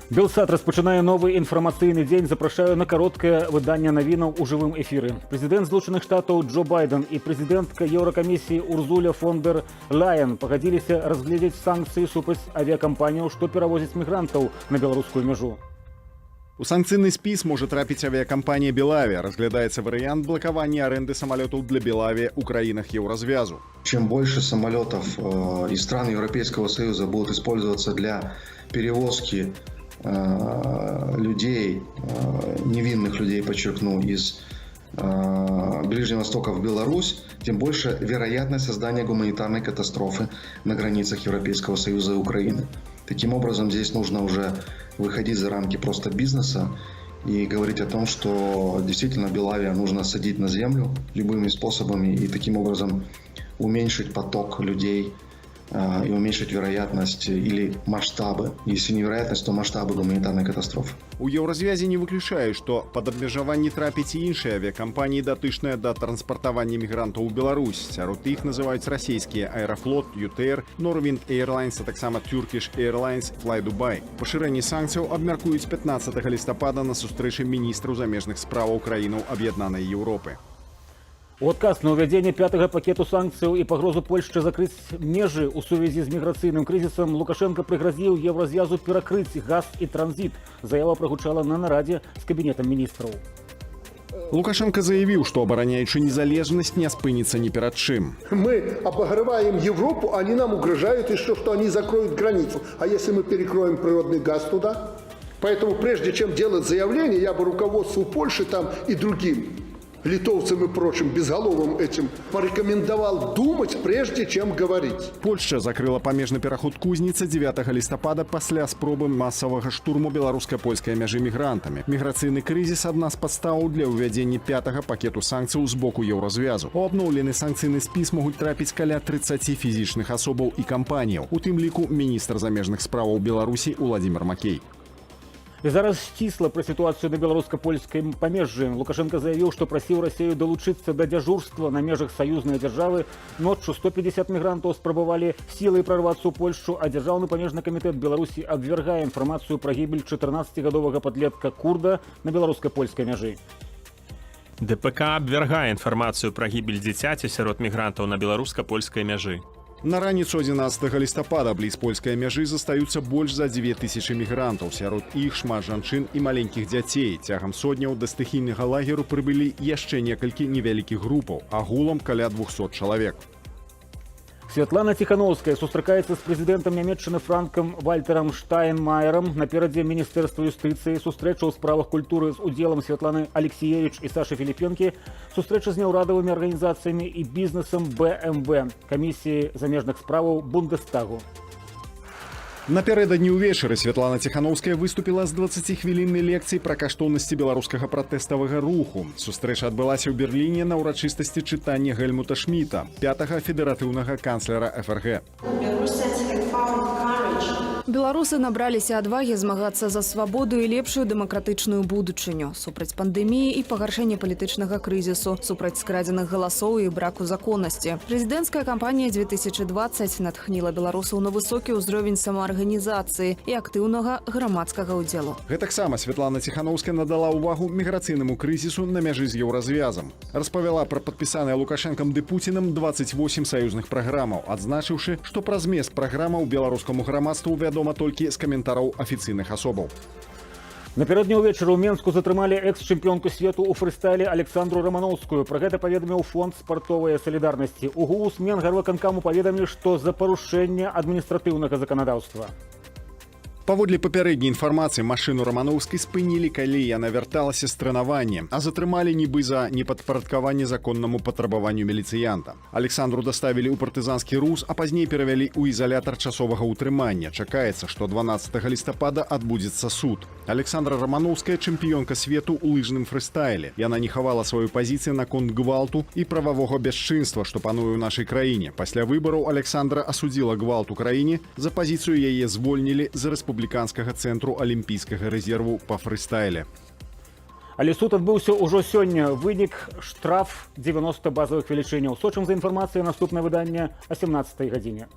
Белсат распачынае новы інфармацыйны дзень, запрашаю на кароткае выданне навінаў у жывым эфіры. Прэзідэнт Злучаных Штатаў Джо Байден і прэзідэнтка Еўракамісіі Урзуля фон дер Ляйен пагадзіліся разгледзець санкцыі супраць авіякампаніяў, што перавозяць мігрантаў на беларускую мяжу. У санкцыйны спіс можа трапіць авиакомпания «Белавия». Разглядается вариант блокирования аренды самолетов для «Белавия» у краинах Еврозвязу. Чем больше самолетов из стран Европейского Союза будут использоваться для перевозки людей, невинных людей, подчеркну, из Ближнего Востока в Беларусь, тем больше вероятность создания гуманитарной катастрофы на границах Европейского Союза и Украины. Таким образом, здесь нужно уже выходить за рамки просто бизнеса и говорить о том, что действительно Белавия нужно садить на землю любыми способами и таким образом уменьшить поток людей и уменьшить вероятность или масштабы, если не вероятность, то масштабы гуманитарной катастрофы. У Еўразвязе не выключаюць, што пад абмежаванні трапіць і іншыя авіакампаніі, датычныя да транспартавання мігрантаў у Беларусь. Сярод іх называюць расійскія Аэрофлот, ЮТР, Норвинд Airlines, а таксама Turkish Airlines, Fly Dubai. Пашырэнне санкцыяў абмяркуюць 15 лістапада на сустрэчы міністраў замежных справаў краінаў Аб'яднанай Еўропы. У адказ на ўвядзенне пятага пакету санкцыяў і пагрозу Польшчы закрыць межы ў сувязі з міграцыйным крызісам Лукашенко прыгразіў Еўразвязу перакрыць газ і транзіт. Заява прагучала на нарадзе з кабінетам міністраў. Лукашенко заявіў, што абараняючы незалежнасць не спыніцца ні перад чым. Мы обогреваем Европу, они нам угрожают еще, что они закроют границу. А если мы перекроем природный газ туда? Поэтому прежде чем делать заявление, я бы руководству Польши там и другим литовцам и прочим безголовым этим порекомендовал думать, прежде чем говорить. Польшча закрыла памежны пераход Кузніца 9 лістапада пасля спробы масавага штурму беларуска-польскай мяжы мігрантамі. Міграцыйны крызіс адна з падстаў для ўвядзення пятага пакету санкцыяў з боку Еўразвязу. У абноўлены санкцыйны спіс могуць трапіць каля 30 фізічных асобаў і кампаніяў, у тым ліку міністр замежных справаў Беларусі Уладзімір Макей. І зараз сцісла пра сітуацыю на беларуска-польскай памежжы. Лукашенко заявіў, што прасіў Расію далучыцца да дзяжурства на межах саюзнай дзяржавы. Ноччу 150 мігрантаў спрабавалі сілай прарвацца ў Польшчу, а дзяржаўны памежны камітэт Беларусі абвяргае інфармацыю пра гібель 14-гадовага падлетка курда на беларуска-польскай мяжы. ДПК абвяргае інфармацыю пра гібель дзіцяці сярод мігрантаў на беларуска-польскай мяжы. На раніцу 11 лістапада бліз польскай мяжы застаюцца больш за 2000 мігрантаў. Сярод іх шмат жанчын і маленькіх дзяцей. Цягам сотняў да стыхійнага лагеру прыбылі яшчэ некалькі невялікіх групаў, агулам каля 200 чалавек. Святлана Ціхановская сустракаецца з прэзідэнтам Нямецчыны Франкам Вальтэрам Штайнмаерам. Наперадзе Міністэрства юстыцыі сустрэча ў справах культуры з удзелам Святланы Алексіевіч і Сашы Філіпенкі, сустрэча з няўрадавымі арганізацыямі і бізнесам БМВ, камісіі замежных справаў Бундестагу. Напярэдадні ўвечары Святлана Ціхановская выступіла з 20-хвіліннай лекцыяй пра каштоўнасці беларускага пратэставага руху. Сустрэча адбылася ў Берліне на ўрачыстасці чытання Гельмута Шміта, 5-га федэратыўнага канцлера ФРГ. Беларусы набраліся адвагі змагацца за свабоду і лепшую дэмакратычную будучыню, супраць пандэміі і пагаршэння палітычнага крызісу, супраць скрадзеных галасоў і браку законнасці. Прэзідэнцкая кампанія 2020 натхніла беларусаў на высокі ўзровень самаарганізацыі і актыўнага грамадскага ўдзелу. Гэтаксама Святлана Ціхановская надала ўвагу міграцыйнаму крызісу на мяжы з Еўразвязам. Распавяла пра падпісаныя Лукашэнкам ды Пуцінам 28 саюзных праграмаў, адзначыўшы, што пра змест праграмаў беларускаму грамадству вядома толькі з каментараў афіцыйных асобаў. Напярэдні ўвечары ў Менску затрымалі экс-чэмпіёнку свету ў фрыстайле Александру Рамановскую. Пра гэта паведаміў фонд спартовай салідарнасці. У ГУС Менгарвыканкаму паведамілі, што за парушэнне адміністратыўнага заканадаўства. Паводле папярэдняй інфармацыі, машыну Рамановскай спынілі, калі яна вярталася з трэнавання, а затрымалі нібы за непадпарадкаванне законнаму патрабаванню міліцыянта. Александру даставілі ў партызанскі РУС, а пазней перавялі ў ізалятар часовага ўтрымання. Чакаецца, што 12 лістапада адбудзецца суд. Александра Рамановская чэмпіёнка свету ў лыжным фрыстайле. Яна не хавала сваю пазіцыю наконт гвалту і прававога бясчынства, што пануе ў нашай краіне. Пасля выбараў Александра асудзіла гвалт у краіне, за пазіцыю яе звольнілі з рэспубліканскага цэнтру алімпійскага рэзерву па фрыстайле. Але суд адбыўся ўжо сёння. Вынік штраф 90 базавых велічыняў. Сочым за інфармацыяй наступнае выданне о 17 гадзіне.